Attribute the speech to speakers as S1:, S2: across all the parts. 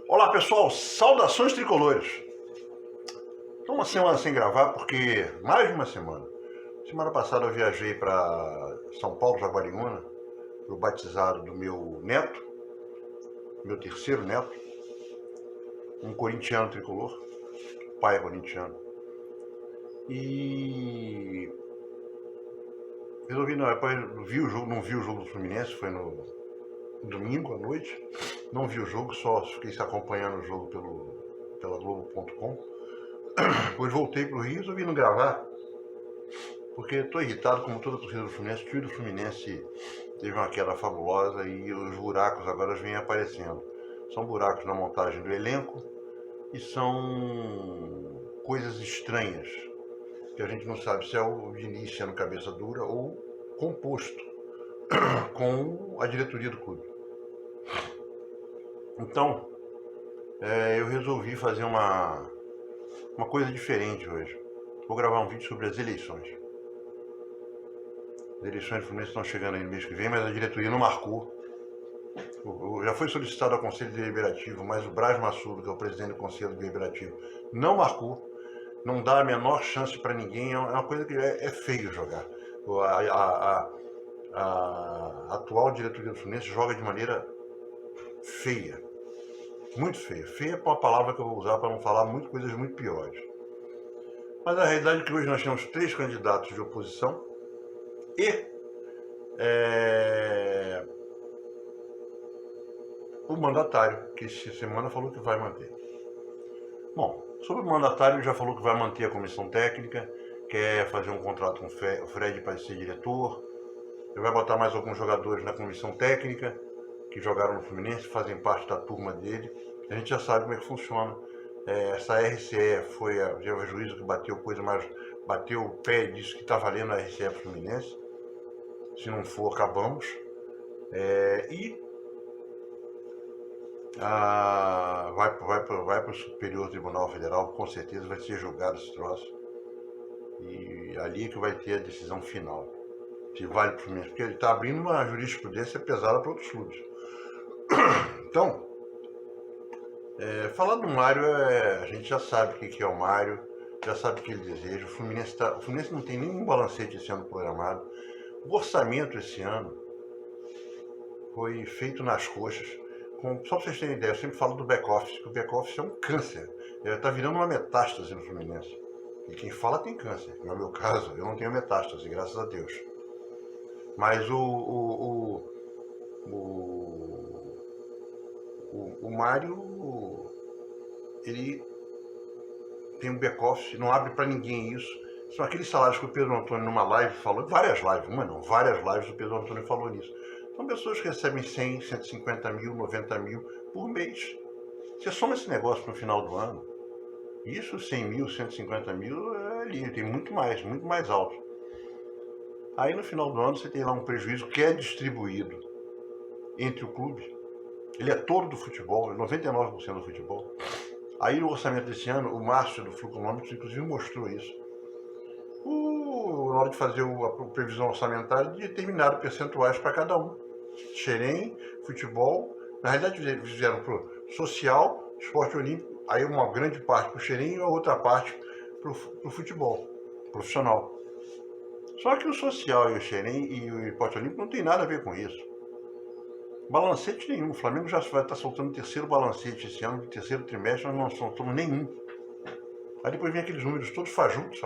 S1: Olá pessoal, saudações tricolores. Estou uma semana sem gravar porque, mais de uma semana. Semana passada eu viajei para São Paulo, Jaguariúna, para o batizado do meu neto, meu terceiro neto, um corintiano tricolor, pai é corintiano. E resolvi, não vi o jogo do Fluminense, foi no domingo à noite, não vi o jogo, só fiquei acompanhando o jogo pela Globo.com. Depois voltei para o Rio e resolvi não gravar, porque estou irritado como toda a torcida do Fluminense. O time do Fluminense teve uma queda fabulosa e os buracos agora vêm aparecendo. São buracos na montagem do elenco e são coisas estranhas, que a gente não sabe se é o Diniz sendo cabeça dura ou composto com a diretoria do clube. Então, eu resolvi fazer uma coisa diferente hoje. Vou gravar um vídeo sobre as eleições. As eleições do Fluminense estão chegando aí no mês que vem, mas a diretoria não marcou. Já foi solicitado ao Conselho Deliberativo, mas o Braz Massudo, que é o presidente do Conselho Deliberativo, não marcou. Não dá a menor chance para ninguém. É uma coisa que é feio jogar. A atual diretoria do Fluminense joga de maneira feia. Muito feia. Feia é uma palavra que eu vou usar para não falar coisas muito piores. Mas a realidade é que hoje nós temos 3 candidatos de oposição e o mandatário, que essa semana falou que vai manter. Bom, sobre o mandatário, ele já falou que vai manter a comissão técnica, quer fazer um contrato com o Fred para ser diretor, ele vai botar mais alguns jogadores na comissão técnica, que jogaram no Fluminense, fazem parte da turma dele. A gente já sabe como é que funciona. Essa RCE foi a juíza que bateu coisa, mas bateu o pé e disse que está valendo a RCE Fluminense. Se não for, acabamos. Vai para o Superior Tribunal Federal, com certeza vai ser julgado esse troço. E ali é que vai ter a decisão final. Se vale para o Fluminense, porque ele está abrindo uma jurisprudência pesada para outros clubes. Então, falar do Mário, a gente já sabe o que é o Mário, já sabe o que ele deseja. O Fluminense não tem nenhum balancete esse ano programado. O orçamento esse ano foi feito nas coxas. Só para vocês terem ideia, eu sempre falo do back-office, que o back-office é um câncer. Está virando uma metástase no Fluminense. E quem fala tem câncer. No meu caso, eu não tenho metástase, graças a Deus. Mas o Mário, ele tem um back-office, não abre para ninguém isso. São aqueles salários que o Pedro Antônio numa live falou, várias lives o Pedro Antônio falou nisso. São pessoas que recebem 100, 150 mil, 90 mil por mês. Você soma esse negócio no final do ano, isso 100 mil, 150 mil, ali tem muito mais alto. Aí no final do ano você tem lá um prejuízo que é distribuído entre o clube. Ele é todo do futebol, 99% do futebol. Aí no orçamento desse ano, o Márcio do Fluconômicos inclusive mostrou isso. Na hora de fazer a previsão orçamentária, de determinaram percentuais para cada um. Xerém, futebol, na realidade fizeram para o social, esporte olímpico, aí uma grande parte para o Xerém e a outra parte para o futebol profissional. Só que o social e o Xerém e o esporte olímpico não tem nada a ver com isso. Balancete nenhum. O Flamengo já vai estar soltando o terceiro balancete esse ano, no terceiro trimestre, nós não soltamos nenhum. Aí depois vem aqueles números todos fajutos.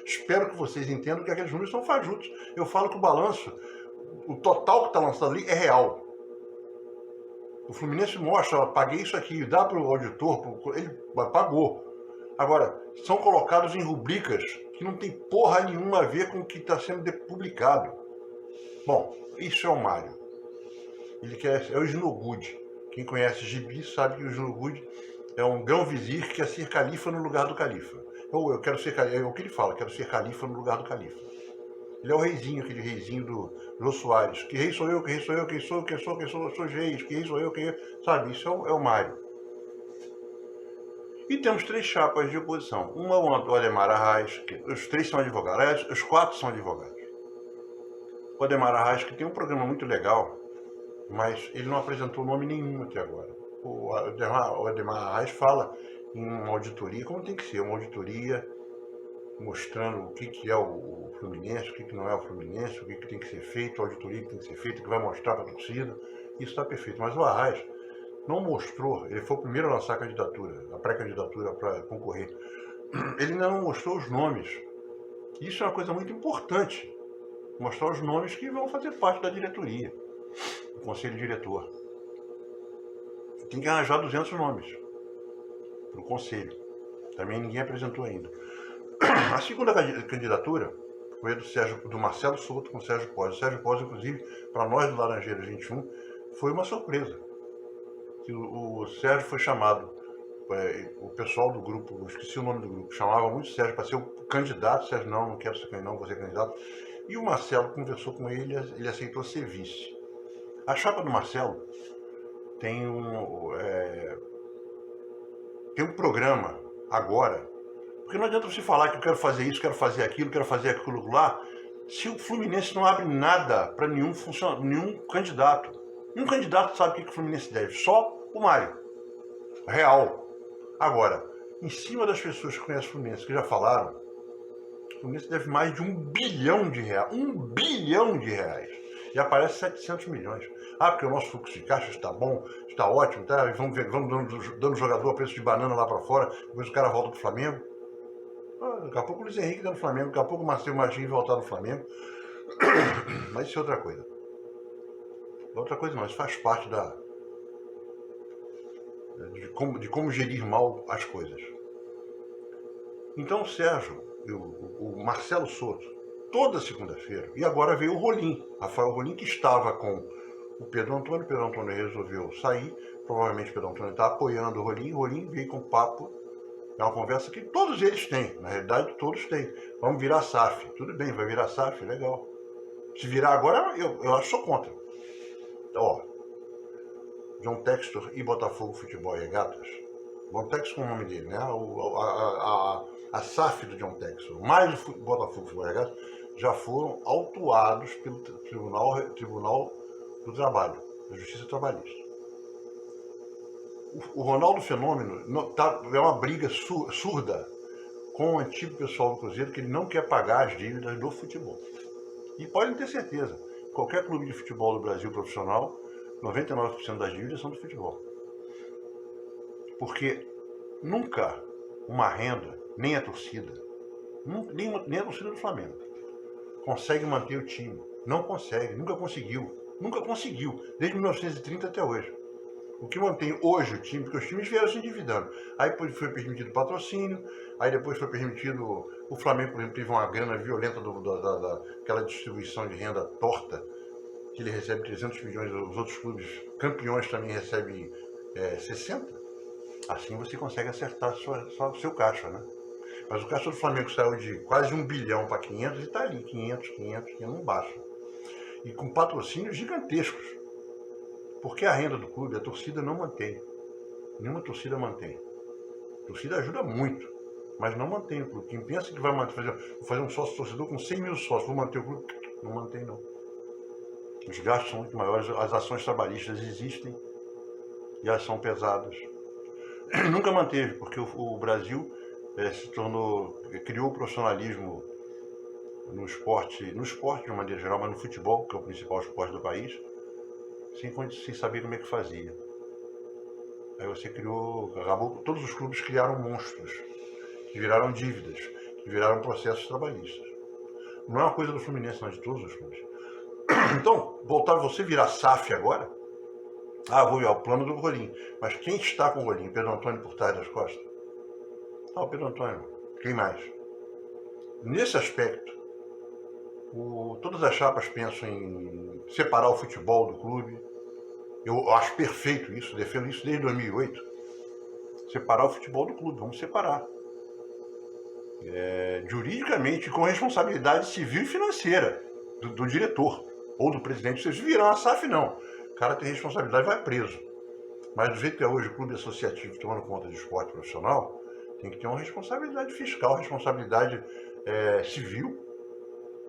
S1: Espero que vocês entendam que aqueles números são fajutos. Eu falo que o balanço, o total que está lançado ali é real. O Fluminense mostra, paguei isso aqui, dá para o auditor, ele pagou. Agora, são colocados em rubricas que não tem porra nenhuma a ver com o que está sendo publicado. Bom, isso é o Mário. Ele é o Snowgood. Quem conhece Gibi sabe que o Snowgood é um grão-vizir que quer ser califa no lugar do califa. Eu quero ser califa, é o que ele fala, quero ser califa no lugar do califa. Ele é o reizinho, aquele reizinho do Jô Soares. Que rei sou eu, quem sou eu, quem sou os reis, que rei sou eu, sabe, isso é o Mário. E temos 3 chapas de oposição. Uma é o Ademar Arraes, os 3 são advogados, aliás, os 4 são advogados. O Ademar Arraes, que tem um programa muito legal, mas ele não apresentou nome nenhum até agora. o Ademar Arraes fala em uma auditoria, como tem que ser, uma auditoria mostrando o que é o Fluminense, o que não é o Fluminense, o que tem que ser feito, a auditoria que tem que ser feita, que vai mostrar para a torcida. Isso está perfeito. Mas o Arraes não mostrou, ele foi o primeiro a lançar a candidatura, a pré-candidatura para concorrer. Ele ainda não mostrou os nomes. Isso é uma coisa muito importante. Mostrar os nomes que vão fazer parte da diretoria, do conselho diretor. Tem que arranjar 200 nomes para o conselho. Também ninguém apresentou ainda. A segunda candidatura foi a do Marcelo Souto com o Sérgio Pós. O Sérgio Pós, inclusive, para nós do Laranjeiras 21, foi uma surpresa. O Sérgio foi chamado, o pessoal do grupo, eu esqueci o nome do grupo, chamava muito o Sérgio para ser o candidato. O Sérgio, não quero ser candidato, não vou ser candidato. E o Marcelo conversou com ele, ele aceitou ser vice. A chapa do Marcelo tem um programa agora, porque não adianta você falar que eu quero fazer isso, quero fazer aquilo, quero fazer aquilo lá, se o Fluminense não abre nada para nenhum candidato. Nenhum candidato sabe o que o Fluminense deve, só o Mário. Real. Agora, em cima das pessoas que conhecem o Fluminense, que já falaram, o Fluminense deve mais de R$1 bilhão. R$1 bilhão. E aparece 700 milhões. Ah, porque o nosso fluxo de caixa está bom, está ótimo, tá? Vamos dando jogador a preço de banana lá para fora, depois o cara volta para o Flamengo. Daqui a pouco o Luiz Henrique está no Flamengo, daqui a pouco o Marcelo Martins vai voltar no Flamengo. Mas isso é outra coisa. Outra coisa não, isso faz parte de como gerir mal as coisas. Então o Sérgio, o Marcelo Souto, toda segunda-feira, e agora veio o Rolim, Rafael Rolim, que estava com o Pedro Antônio resolveu sair, provavelmente o Pedro Antônio está apoiando o Rolim veio com papo, é uma conversa que todos eles têm, na realidade todos têm. Vamos virar SAF, tudo bem, vai virar SAF, legal. Se virar agora, eu acho que sou contra. Ó, John Textor e Botafogo Futebol e Regatas, John Textor com o nome dele, né? A SAF do John Textor, mais o Botafogo Futebol e Regatas, já foram autuados pelo Tribunal do Trabalho, da Justiça Trabalhista. O Ronaldo Fenômeno é uma briga surda com o antigo pessoal do Cruzeiro, que ele não quer pagar as dívidas do futebol. E podem ter certeza, qualquer clube de futebol do Brasil profissional, 99% das dívidas são do futebol. Porque nunca uma renda, nem a torcida, nem a torcida do Flamengo, consegue manter o time. Não consegue, nunca conseguiu, desde 1930 até hoje. O que mantém hoje o time, porque os times vieram se endividando. Aí depois foi permitido patrocínio, aí depois foi permitido. O Flamengo, por exemplo, teve uma grana violenta daquela distribuição de renda torta, que ele recebe 300 milhões, os outros clubes campeões também recebem 60. Assim você consegue acertar o seu caixa, né? Mas o caixa do Flamengo saiu de quase 1 bilhão para 500 e está ali, 500, que não baixa. E com patrocínios gigantescos. Porque a renda do clube, a torcida não mantém. Nenhuma torcida mantém. A torcida ajuda muito, mas não mantém o clube. Quem pensa que vai fazer um sócio torcedor com 100 mil sócios, vou manter o clube, não mantém não. Os gastos são muito maiores, as ações trabalhistas existem e elas são pesadas. Nunca manteve, porque o Brasil criou o profissionalismo no esporte de uma maneira geral, mas no futebol, que é o principal esporte do país, sem saber como é que fazia. Aí você acabou, todos os clubes criaram monstros, que viraram dívidas, que viraram processos trabalhistas. Não é uma coisa do Fluminense, não, de todos os clubes. Então, você virar SAF agora, vou ver o plano do Rolim. Mas quem está com o Rolim? Pedro Antônio por trás das costas? O Pedro Antônio. Quem mais? Nesse aspecto, todas as chapas pensam em separar o futebol do clube. Eu acho perfeito isso, defendo isso desde 2008. Separar o futebol do clube, vamos separar. Juridicamente, com responsabilidade civil e financeira do diretor ou do presidente. Vocês viram a SAF, não. O cara tem responsabilidade, vai preso. Mas do jeito que é hoje o clube associativo tomando conta de esporte profissional, tem que ter uma responsabilidade fiscal, responsabilidade civil.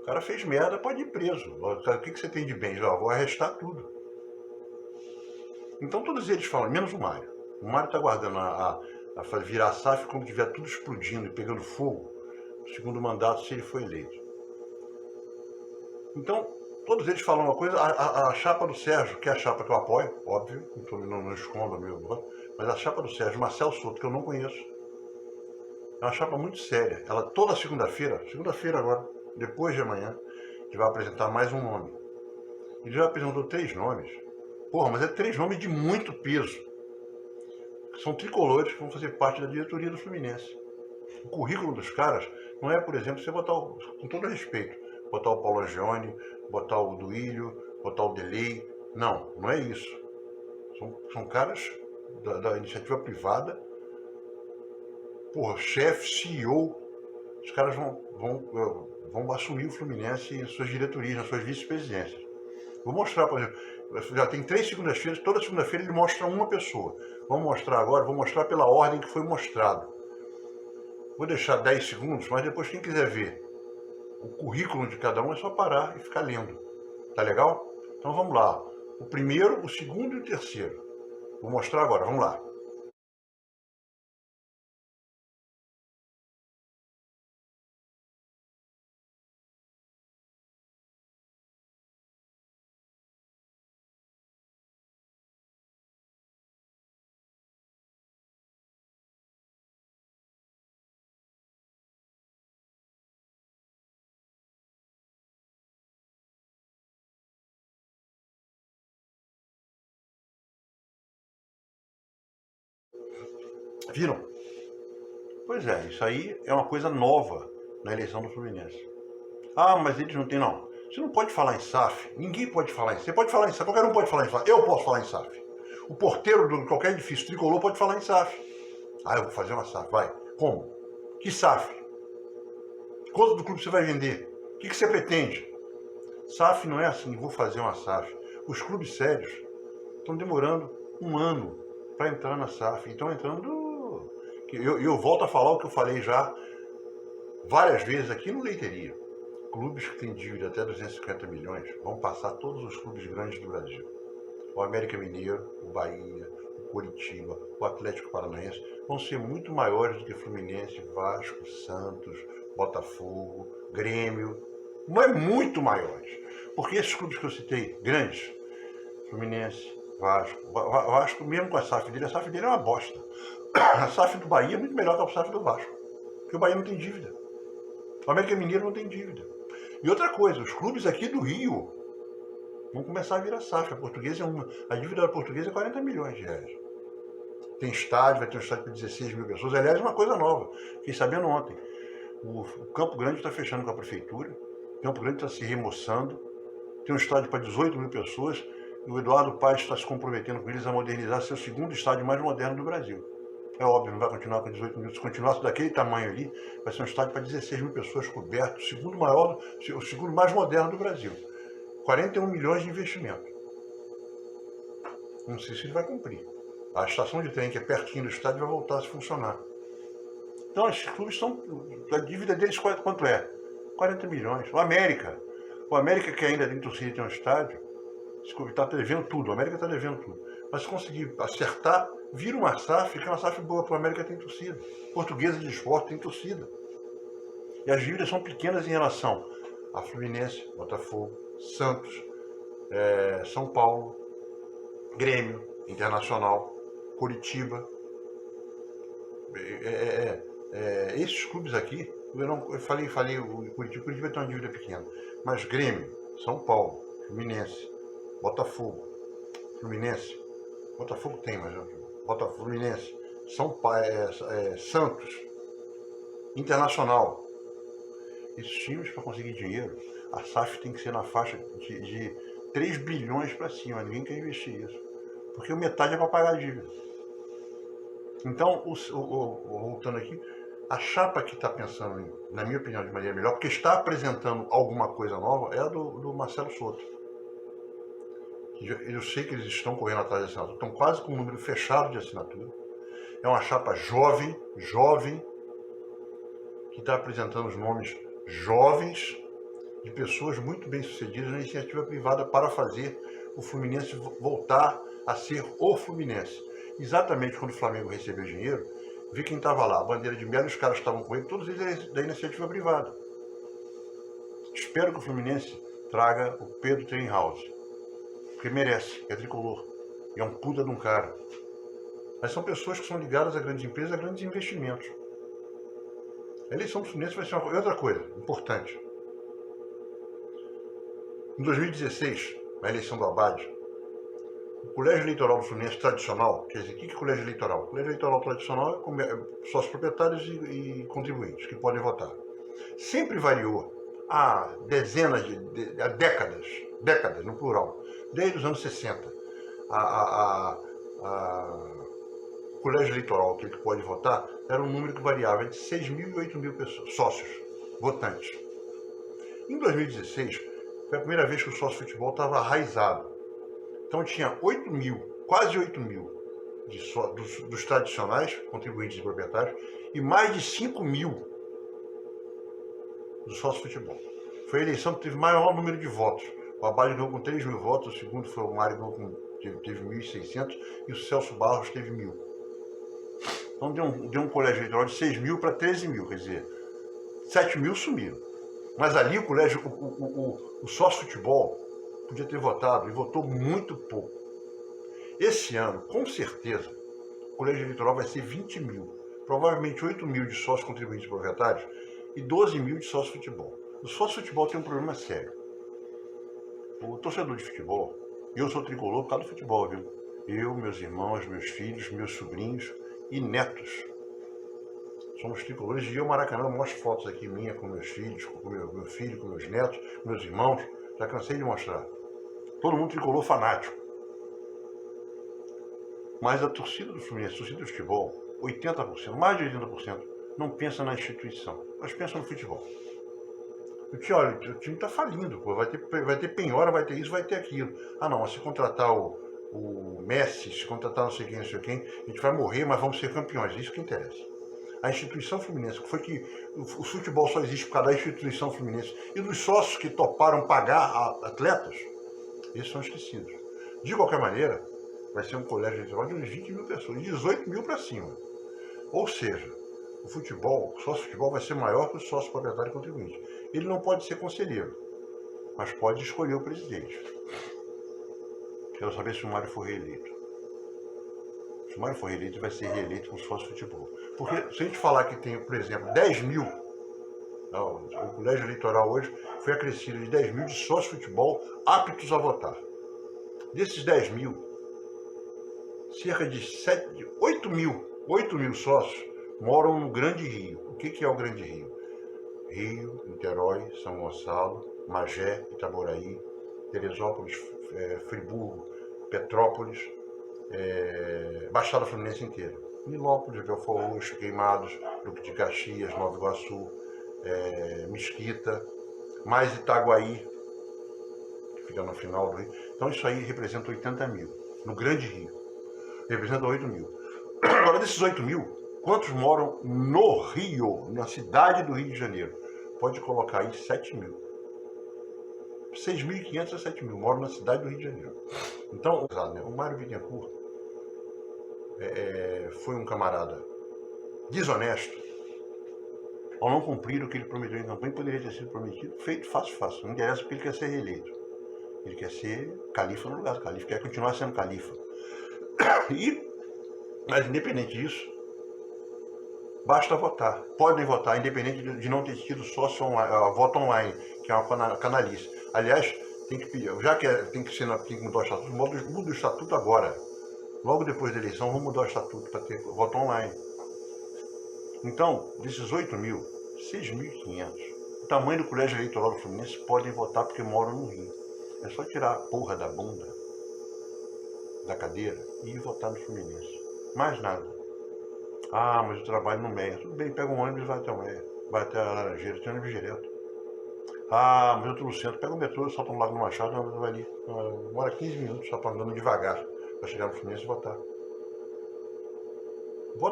S1: O cara fez merda, pode ir preso. O que você tem de bens? Vou arrestar tudo. Então todos eles falam, menos o Mário. O Mário está aguardando a virar a SAF quando tiver tudo explodindo e pegando fogo, o segundo mandato, se ele for eleito. Então, todos eles falam uma coisa, a chapa do Sérgio, que é a chapa que eu apoio, óbvio, não escondo meu voto, mas a chapa do Sérgio, Marcelo Souto, que eu não conheço, é uma chapa muito séria. Ela toda segunda-feira agora, depois de amanhã, ele vai apresentar mais um nome. Ele já apresentou 3 nomes. Porra, mas é 3 nomes de muito peso. São tricolores que vão fazer parte da diretoria do Fluminense. O currículo dos caras não é, por exemplo, você botar, com todo respeito, botar o Paulo Angione, botar o Duílio, botar o Delay. Não, não é isso. São caras da iniciativa privada, porra, chefe, CEO. Os caras vão assumir o Fluminense em suas diretorias, nas suas vice-presidências. Vou mostrar, por exemplo, já tem 3 segundas-feiras, toda segunda-feira ele mostra uma pessoa. Vamos mostrar agora, vou mostrar pela ordem que foi mostrado. Vou deixar 10 segundos, mas depois quem quiser ver o currículo de cada um é só parar e ficar lendo. Tá legal? Então vamos lá. O primeiro, o segundo e o terceiro. Vou mostrar agora, vamos lá. Viram? Pois é, isso aí é uma coisa nova na eleição do Fluminense. Ah, mas eles não têm, não. Você não pode falar em SAF, ninguém pode falar em SAF. Você pode falar em SAF, qualquer um pode falar em SAF. Eu posso falar em SAF. O porteiro de qualquer edifício tricolor pode falar em SAF. Ah, eu vou fazer uma SAF, vai. Como? Que SAF? Quanto do clube você vai vender? O que você pretende? SAF não é assim, vou fazer uma SAF. Os clubes sérios estão demorando 1 ano para entrar na SAF. Estão entrando... Eu volto a falar o que eu falei já várias vezes aqui no Leiteria. Clubes que têm dívida até 250 milhões vão passar todos os clubes grandes do Brasil. O América Mineiro, o Bahia, o Coritiba, o Atlético Paranaense vão ser muito maiores do que Fluminense, Vasco, Santos, Botafogo, Grêmio. Mas muito maiores. Porque esses clubes que eu citei, grandes, Fluminense, Vasco mesmo com a SAF dele é uma bosta. A SAF do Bahia é muito melhor que a SAF do Vasco. Porque o Bahia não tem dívida. O América Mineiro não tem dívida. E outra coisa, os clubes aqui do Rio vão começar a virar SAF. A dívida da Portuguesa é 40 milhões de reais. Tem estádio, vai ter um estádio para 16 mil pessoas. Aliás, é uma coisa nova. Fiquei sabendo ontem. O Campo Grande está fechando com a prefeitura. O Campo Grande está se remoçando. Tem um estádio para 18 mil pessoas. E o Eduardo Paes está se comprometendo com eles a modernizar seu segundo estádio mais moderno do Brasil. É óbvio, não vai continuar com 18 mil. Se continuasse daquele tamanho ali, vai ser um estádio para 16 mil pessoas coberto, o segundo mais moderno do Brasil. 41 milhões de investimento. Não sei se ele vai cumprir. A estação de trem, que é pertinho do estádio, vai voltar a funcionar. Então, esses clubes são... A dívida deles quanto é? 40 milhões. O América que ainda tem torcida e tem um estádio, está devendo tudo. O América está devendo tudo. Mas se conseguir acertar, vira uma SAF, que é uma SAF boa, para o América tem torcida. Portuguesa de Esporte tem torcida. E as dívidas são pequenas em relação a Fluminense, Botafogo, Santos, São Paulo, Grêmio, Internacional, Coritiba. Esses clubes aqui, eu falei o Curitiba tem uma dívida pequena, mas Grêmio, São Paulo, Fluminense, Botafogo, Botafogo tem, mas Botafogo, Fluminense, Santos, Internacional. Esses times, para conseguir dinheiro, a SAF tem que ser na faixa de 3 bilhões para cima. Ninguém quer investir isso. Porque metade é para pagar a dívida. Então, voltando aqui, a chapa que está pensando, na minha opinião, de maneira melhor, porque está apresentando alguma coisa nova, é a do Marcelo Souto. Eu sei que eles estão correndo atrás de assinatura, estão quase com um número fechado de assinatura. É uma chapa jovem, que está apresentando os nomes jovens de pessoas muito bem-sucedidas na iniciativa privada para fazer o Fluminense voltar a ser o Fluminense. Exatamente quando o Flamengo recebeu dinheiro, vi quem estava lá, a bandeira de Melo, os caras estavam com ele, todos eles da iniciativa privada. Espero que o Fluminense traga o Pedro Treinhaus, porque merece, é tricolor, é um puta de um cara. Mas são pessoas que são ligadas a grandes empresas, a grandes investimentos. A eleição do Fluminense vai ser outra coisa importante. Em 2016, na eleição do Abade, o colégio eleitoral do Fluminense tradicional, quer dizer, o que é colégio eleitoral? O colégio eleitoral tradicional é sócios proprietários e contribuintes que podem votar. Sempre variou há dezenas há décadas no plural, desde os anos 60. O colégio eleitoral que pode votar era um número que variava entre 6 mil e 8 mil pessoas, sócios, votantes. Em 2016, foi a primeira vez que o sócio futebol estava arraizado. Então tinha 8 mil, quase 8 mil dos tradicionais, contribuintes e proprietários, e mais de 5 mil do sócio futebol. Foi a eleição que teve maior número de votos. O Abade ganhou com 3 mil votos, o segundo foi o Mário, teve 1.600, e o Celso Barros teve 1.000. Então deu um colégio eleitoral de 6 mil para 13 mil, quer dizer, 7 mil sumiram. Mas ali o colégio, o sócio futebol podia ter votado e votou muito pouco. Esse ano, com certeza, o colégio eleitoral vai ser 20 mil. Provavelmente 8 mil de sócios contribuintes proprietários e 12 mil de sócio futebol. O sócio futebol tem um problema sério. O torcedor de futebol, eu sou tricolor por causa do futebol, viu? Eu, meus irmãos, meus filhos, meus sobrinhos e netos. Somos tricolores e eu, Maracanã, mostro fotos aqui minha com meus filhos, com meu filho, com meus netos, meus irmãos. Já cansei de mostrar. Todo mundo tricolor fanático. Mas a torcida do Fluminense, a torcida do futebol, 80%, mais de 80%, não pensa na instituição, mas pensa no futebol. Porque, olha, o time está falindo, pô, vai ter penhora, vai ter isso, vai ter aquilo. Ah não, mas se contratar o Messi, se contratar não sei quem, a gente vai morrer, mas vamos ser campeões, isso que interessa. A instituição Fluminense, que foi que o futebol só existe por causa da instituição Fluminense e dos sócios que toparam pagar atletas, esses são esquecidos. De qualquer maneira, vai ser um colégio eleitoral de uns 20 mil pessoas, de 18 mil para cima. Ou seja, o sócio futebol vai ser maior que o sócio proprietário e contribuinte. Ele não pode ser conselheiro, mas pode escolher o presidente. Quero saber se o Mário for reeleito. Se o Mário for reeleito, vai ser reeleito com sócio futebol. Porque se a gente falar que tem, por exemplo, 10 mil, o colégio eleitoral hoje foi acrescido de 10 mil de sócio futebol aptos a votar. Desses 10 mil, cerca de 8 mil sócios moram no Grande Rio. O que é o Grande Rio? Rio, Niterói, São Gonçalo, Magé, Itaboraí, Teresópolis, Friburgo, Petrópolis, Baixada Fluminense inteira. Nilópolis, Belfort Roxo, Queimados, Duque de Caxias, Nova Iguaçu, Mesquita, mais Itaguaí, que fica no final do Rio. Então isso aí representa 80 mil, no Grande Rio. Representa 8 mil. Agora, desses 8 mil, quantos moram no Rio, na cidade do Rio de Janeiro? Pode colocar aí 7 mil. 6.500 a 7 mil moram na cidade do Rio de Janeiro. Então, o Mário Bittencourt foi um camarada desonesto ao não cumprir o que ele prometeu em campanha. Poderia ter sido prometido, feito fácil. Não interessa porque ele quer ser reeleito. Ele quer ser califa no lugar do califa, quer continuar sendo califa. Mas independente disso, basta votar. Podem votar, independente de não ter tido sócio voto online, que é uma canalice. Aliás, tem que pedir, já que tem que mudar o estatuto, muda o estatuto agora. Logo depois da eleição, vamos mudar o estatuto para ter voto online. Então, desses 8 mil, 6.500, o tamanho do colégio eleitoral do Fluminense podem votar porque moram no Rio. É só tirar a porra da bunda, da cadeira, e ir votar no Fluminense. Mais nada. Ah, mas eu trabalho no Meia. Tudo bem, pega um ônibus e vai até o Meia. Vai até a Laranjeira, tem ônibus direto. Ah, mas eu estou no centro, pega o metrô, solta no Lago do Machado, vai ali. Demora 15 minutos só para andando devagar, para chegar no Fluminense e votar.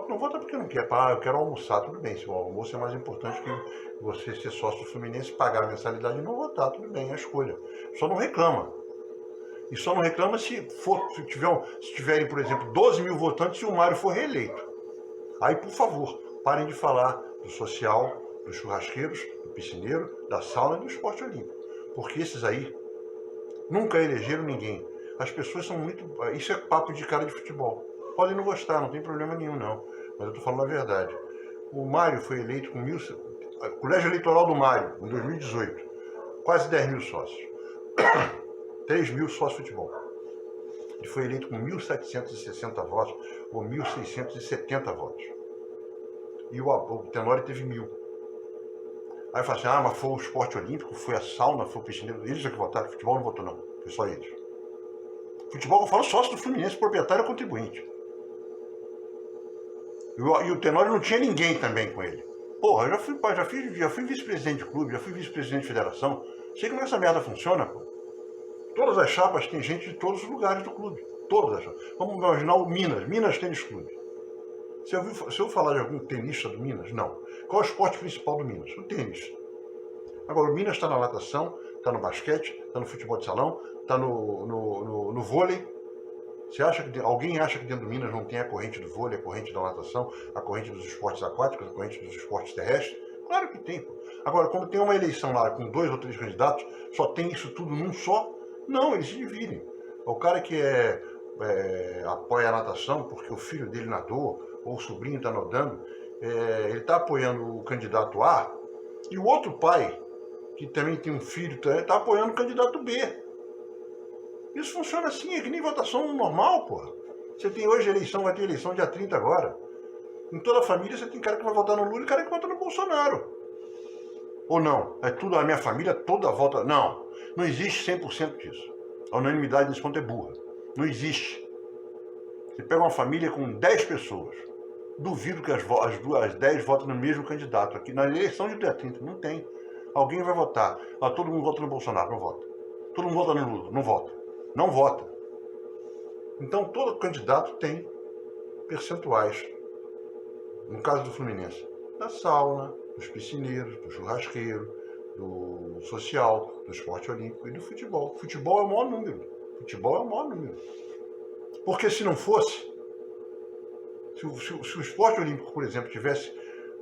S1: Não vota porque não quer. Eu quero almoçar, tudo bem. Se o almoço é mais importante que você ser sócio do Fluminense, pagar a mensalidade e não votar, tudo bem, é a escolha. Só não reclama. E só não reclama se tiverem, por exemplo, 12 mil votantes e o Mário for reeleito. Aí, por favor, parem de falar do social, dos churrasqueiros, do piscineiro, da sauna e do esporte olímpico. Porque esses aí nunca elegeram ninguém. As pessoas são muito... Isso é papo de cara de futebol. Podem não gostar, não tem problema nenhum, não. Mas eu estou falando a verdade. O Mário foi eleito com o colégio eleitoral do Mário, em 2018, quase 10 mil sócios. 3 mil sócios de futebol. Ele foi eleito com 1.760 votos, ou 1.670 votos. E o Tenório teve 1.000. Aí fala assim, mas foi o esporte olímpico, foi a sauna, foi o piscineiro. Eles é que votaram, futebol não votou não, foi só eles. Futebol, eu falo sócio do Fluminense, proprietário e contribuinte. E o Tenório não tinha ninguém também com ele. Porra, eu já fui vice-presidente de clube, já fui vice-presidente de federação. Sei como essa merda funciona, pô. Todas as chapas têm gente de todos os lugares do clube. Todas as chapas. Vamos imaginar o Minas Tênis Clube. Se eu falar de algum tenista do Minas, não. Qual é o esporte principal do Minas? O tênis. Agora, o Minas está na natação, está no basquete, está no futebol de salão, está no vôlei. Alguém acha que dentro do Minas não tem a corrente do vôlei, a corrente da natação, a corrente dos esportes aquáticos, a corrente dos esportes terrestres? Claro que tem, pô. Agora, quando tem uma eleição lá com 2 ou 3 candidatos, só tem isso tudo num só? Não, eles se dividem. O cara que apoia a natação porque o filho dele nadou, ou o sobrinho está nadando, ele está apoiando o candidato A, e o outro pai, que também tem um filho, está apoiando o candidato B. Isso funciona assim, é que nem votação normal, porra. Você tem hoje eleição, vai ter eleição dia 30 agora. Em toda a família você tem cara que vai votar no Lula e cara que vota no Bolsonaro. Ou não? É tudo, a minha família toda vota... Não, não existe 100% disso. A unanimidade nesse ponto é burra. Não existe. Você pega uma família com 10 pessoas. Duvido que as 10 votem no mesmo candidato. Aqui na eleição de dia 30, não tem. Alguém vai votar. Todo mundo vota no Bolsonaro, não vota. Todo mundo vota no Lula, não vota. Não vota. Então todo candidato tem percentuais. No caso do Fluminense, da sauna, dos piscineiros, do churrasqueiro, do social, do esporte olímpico e do futebol. Futebol é o maior número. Futebol é o maior número. Porque se não fosse, se o esporte olímpico, por exemplo, tivesse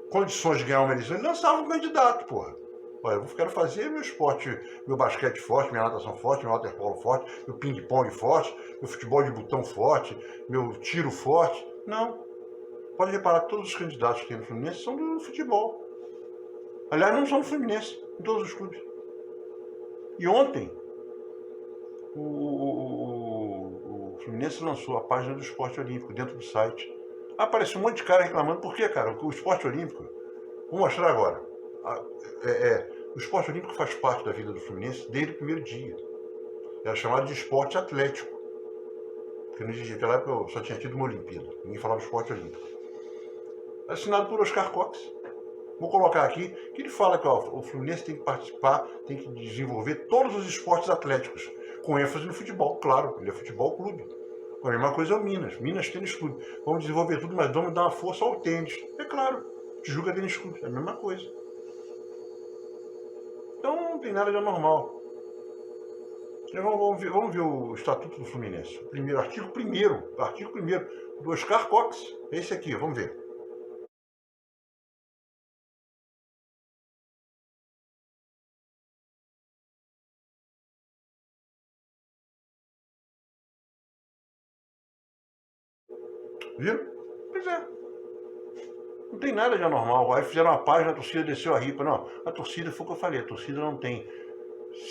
S1: condições de ganhar uma eleição, ele lançava um candidato, porra. Olha, eu quero fazer meu esporte, meu basquete forte, minha natação forte, meu waterpolo forte, meu ping-pong forte, meu futebol de botão forte, meu tiro forte. Não. Pode reparar que todos os candidatos que tem no Fluminense são do futebol. Aliás, não são do Fluminense, em todos os clubes. E ontem, o Fluminense lançou a página do esporte olímpico dentro do site. Apareceu um monte de cara reclamando. Por quê, cara? O esporte olímpico, vou mostrar agora. O esporte olímpico faz parte da vida do Fluminense desde o primeiro dia. Era chamado de esporte atlético. Porque não existia, naquela época eu só tinha tido uma Olimpíada. Ninguém falava esporte olímpico. Assinado por Oscar Cox. Vou colocar aqui que ele fala que o Fluminense tem que participar, tem que desenvolver todos os esportes atléticos, com ênfase no futebol, claro, ele é futebol clube. A mesma coisa é o Minas Tênis Clube. Vamos desenvolver tudo, mas vamos dar uma força ao tênis. É claro, Tijuca Tênis Clube, é a mesma coisa. Então não tem nada de anormal. Vamos ver o Estatuto do Fluminense. Artigo 1º do Oscar Cox. Esse aqui, vamos ver. Viram? Pois é. Não tem nada de anormal. Aí fizeram uma página, a torcida desceu a ripa. Não, a torcida foi o que eu falei, a torcida não tem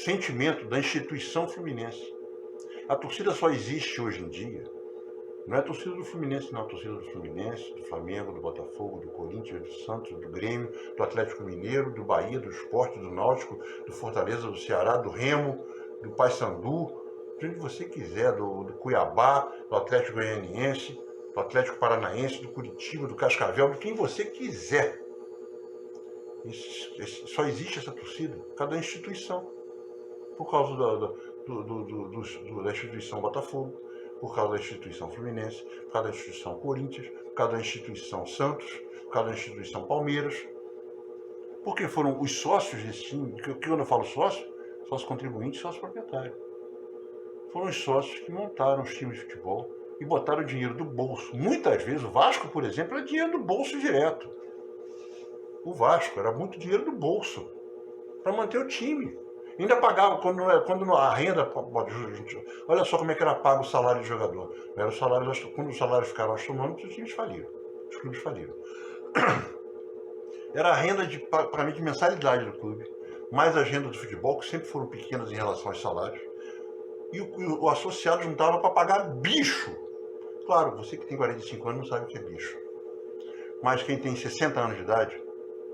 S1: sentimento da instituição Fluminense. A torcida só existe hoje em dia, não é a torcida do Fluminense, não, a torcida do Fluminense, do Flamengo, do Botafogo, do Corinthians, do Santos, do Grêmio, do Atlético Mineiro, do Bahia, do Sport, do Náutico, do Fortaleza, do Ceará, do Remo, do Paysandu, de onde você quiser, do Cuiabá, do Atlético Goianiense, do Atlético Paranaense, do Curitiba, do Cascavel, de quem você quiser. Só existe essa torcida, cada instituição. Por causa da instituição Botafogo, por causa da instituição Fluminense, por causa da instituição Corinthians, por causa da instituição Santos, por causa da instituição Palmeiras. Porque foram os sócios desse time, que quando eu falo sócio, sócio contribuinte e sócio proprietário. foram os sócios que montaram os times de futebol e botaram dinheiro do bolso. Muitas vezes, o Vasco, por exemplo, era dinheiro do bolso direto. O Vasco era muito dinheiro do bolso para manter o time. Ainda pagava, quando a renda... Olha só como é que era pago o salário de jogador. Era o salário, quando os salários ficaram astronômicos, os times faliram. Os clubes faliram. Era a renda para mim de mensalidade do clube, mais as rendas do futebol, que sempre foram pequenas em relação aos salários. E o associado juntava para pagar bicho. Claro, você que tem 45 anos não sabe o que é bicho. Mas quem tem 60 anos de idade,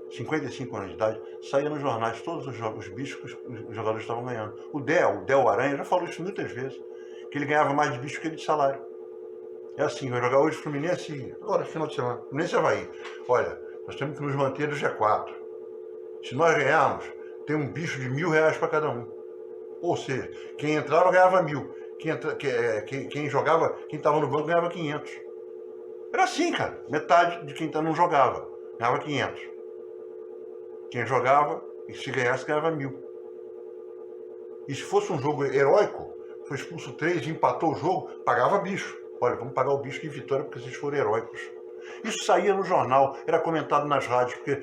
S1: 55 anos de idade, saía nos jornais todos os bichos que os jogadores estavam ganhando. O Del Aranha, já falou isso muitas vezes, que ele ganhava mais de bicho que ele de salário. É assim, vai jogar hoje Fluminense, agora final de semana, Fluminense e Avaí. Olha, nós temos que nos manter no G4. Se nós ganharmos, tem um bicho de R$1.000 para cada um. Ou seja, quem entrava ganhava 1.000. Quem jogava, quem estava no banco ganhava 500. Era assim, cara. Metade de quem não jogava ganhava 500. Quem jogava, e se ganhasse, ganhava 1.000. E se fosse um jogo heróico, foi expulso 3 e empatou o jogo, pagava bicho. Olha, vamos pagar o bicho de vitória porque vocês foram heróicos. Isso saía no jornal, era comentado nas rádios, porque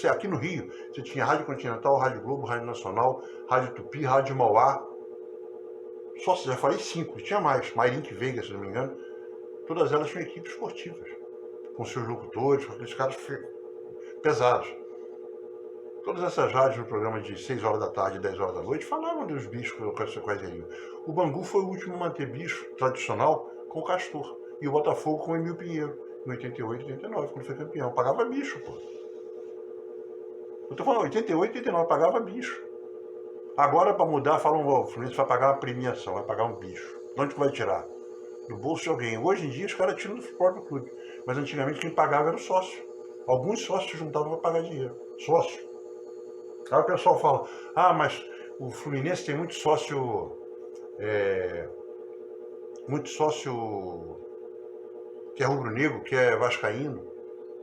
S1: aqui no Rio, você tinha Rádio Continental, Rádio Globo, Rádio Nacional, Rádio Tupi, Rádio Mauá. Só, já falei 5, tinha mais. Mairink Veiga, se não me engano. Todas elas tinham equipes esportivas, com seus locutores, com aqueles caras pesados. Todas essas rádios no programa de 6 horas da tarde e 10 horas da noite falavam dos bichos quais iriam. O Bangu foi o último a manter bicho tradicional com o Castor. E o Botafogo com o Emil Pinheiro, em 88 e 89, quando foi campeão. Pagava bicho, pô. Eu tô falando, 88 e 89, pagava bicho. Agora, para mudar, falam, o Fluminense vai pagar uma premiação, vai pagar um bicho. De onde que vai tirar? Do bolso de alguém. Hoje em dia, os caras tiram do próprio clube. Mas antigamente, quem pagava era o sócio. Alguns sócios se juntavam para pagar dinheiro. Sócio. Aí o pessoal fala, mas o Fluminense tem muito sócio que é rubro-negro, que é vascaíno.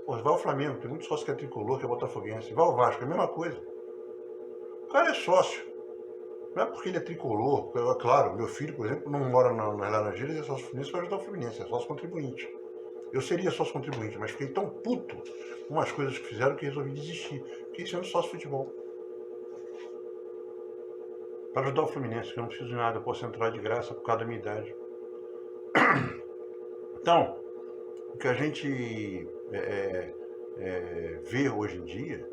S1: Pô, vai ao Flamengo, tem muito sócio que é tricolor, que é botafoguense. Vai ao Vasco, é a mesma coisa. O cara é sócio. Não é porque ele é tricolor. Claro, meu filho, por exemplo, não mora nas Laranjeiras, é sócio Fluminense para ajudar o Fluminense, é sócio contribuinte. Eu seria sócio contribuinte, mas fiquei tão puto com as coisas que fizeram que resolvi desistir. Fiquei sendo sócio futebol. Para ajudar o Fluminense, que eu não preciso de nada, eu posso entrar de graça por causa da minha idade. Então, o que a gente vê hoje em dia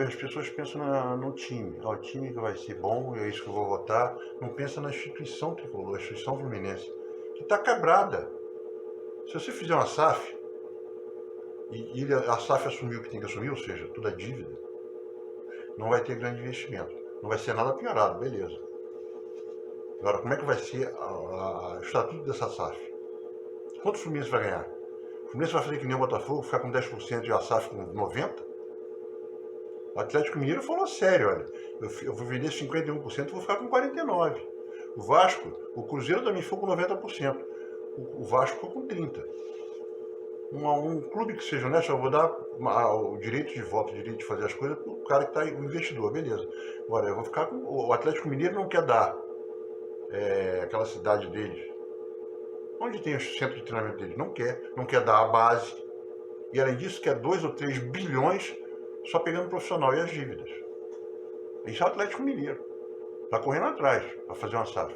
S1: as pessoas pensam no time. O time que vai ser bom, é isso que eu vou votar. Não pensa na instituição tricolor, a instituição fluminense, que está quebrada. Se você fizer uma SAF, e a SAF assumiu o que tem que assumir, ou seja, tudo é dívida, não vai ter grande investimento. Não vai ser nada piorado, beleza. Agora, como é que vai ser o estatuto dessa SAF? Quanto o Fluminense vai ganhar? O Fluminense vai fazer que nem o Botafogo, ficar com 10% e a SAF com 90%? O Atlético Mineiro falou sério, olha, eu vou vender 51% e vou ficar com 49%. O Vasco, o Cruzeiro também ficou com 90%. O Vasco ficou com 30%. Um clube que seja honesto, eu vou dar o direito de voto, o direito de fazer as coisas para o cara que está aí, o investidor, beleza. Agora, eu vou ficar com... O Atlético Mineiro não quer dar aquela cidade deles, onde tem o centro de treinamento deles, não quer dar a base. E além disso, quer 2 ou 3 bilhões só pegando o profissional e as dívidas. Isso é o Atlético Mineiro. Está correndo atrás para fazer uma SAF.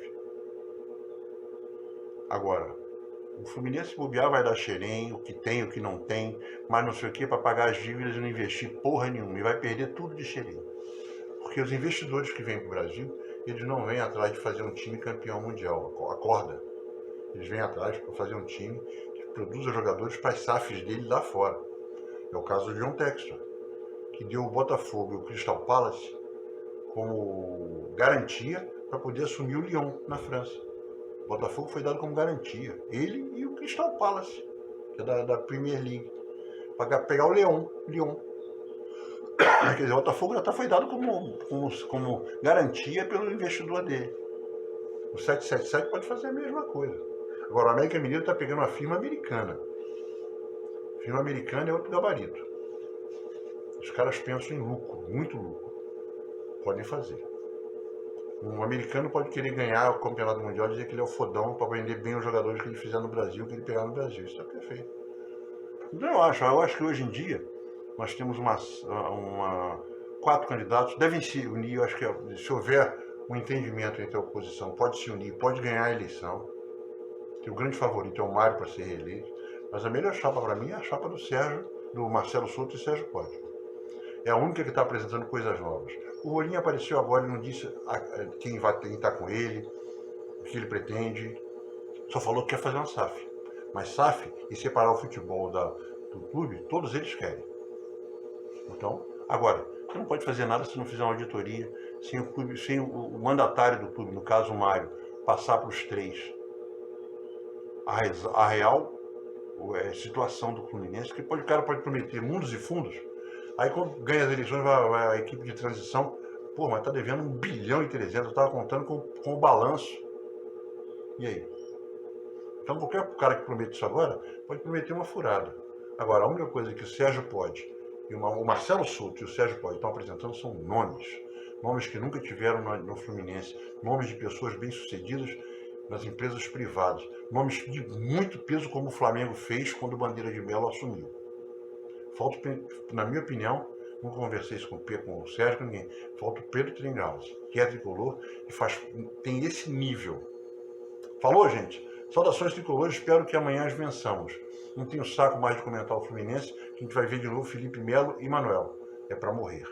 S1: Agora, o Fluminense bobear vai dar xerém, o que tem, o que não tem, mas não sei o que, para pagar as dívidas e não investir porra nenhuma. E vai perder tudo de xerém. Porque os investidores que vêm para o Brasil, eles não vêm atrás de fazer um time campeão mundial. Acorda. Eles vêm atrás para fazer um time que produza jogadores para as SAFs dele lá fora. É o caso do John Textor, que deu o Botafogo e o Crystal Palace como garantia para poder assumir o Lyon na França. O Botafogo foi dado como garantia. Ele e o Crystal Palace, que é da Premier League, para pegar o Lyon. Quer dizer, o Botafogo já foi dado como garantia pelo investidor dele. O 777 pode fazer a mesma coisa. Agora, o América Mineiro está pegando uma firma americana. A firma americana é outro gabarito. Os caras pensam em lucro, muito lucro. Podem fazer. Um americano pode querer ganhar o campeonato mundial e dizer que ele é o fodão para vender bem os jogadores que ele fizer no Brasil, que ele pegar no Brasil. Isso é perfeito. Então eu acho que hoje em dia nós temos quatro candidatos, devem se unir, eu acho que se houver um entendimento entre a oposição, pode se unir, pode ganhar a eleição. Que o grande favorito é o Mário para ser reeleito, mas a melhor chapa para mim é a chapa do Marcelo Souto e Sérgio Pode. É a única que está apresentando coisas novas. O Rolim apareceu agora e não disse quem vai estar com ele, o que ele pretende, só falou que quer fazer uma SAF. Mas SAF e separar o futebol do clube, todos eles querem. Então, agora, você não pode fazer nada se não fizer uma auditoria, sem o mandatário do clube, no caso o Mário, passar para os três a real situação do Fluminense, que o cara pode prometer mundos e fundos, aí quando ganha as eleições vai a equipe de transição, pô, mas tá devendo 1,3 bilhão, eu estava contando com o balanço. E aí? Então qualquer cara que promete isso agora pode prometer uma furada. Agora, a única coisa que o Sérgio Pode, o Marcelo Souto e o Sérgio Pode estão apresentando são nomes que nunca tiveram no Fluminense, nomes de pessoas bem-sucedidas nas empresas privadas, nomes de muito peso como o Flamengo fez quando o Bandeira de Melo assumiu. Falta, na minha opinião, não conversei isso com o Sérgio, com ninguém, falta o Pedro Tringaus, que é tricolor e tem esse nível. Falou, gente? Saudações tricolores, espero que amanhã as vençamos. Não tenho saco mais de comentar o Fluminense, que a gente vai ver de novo Felipe Melo e Manuel. É para morrer.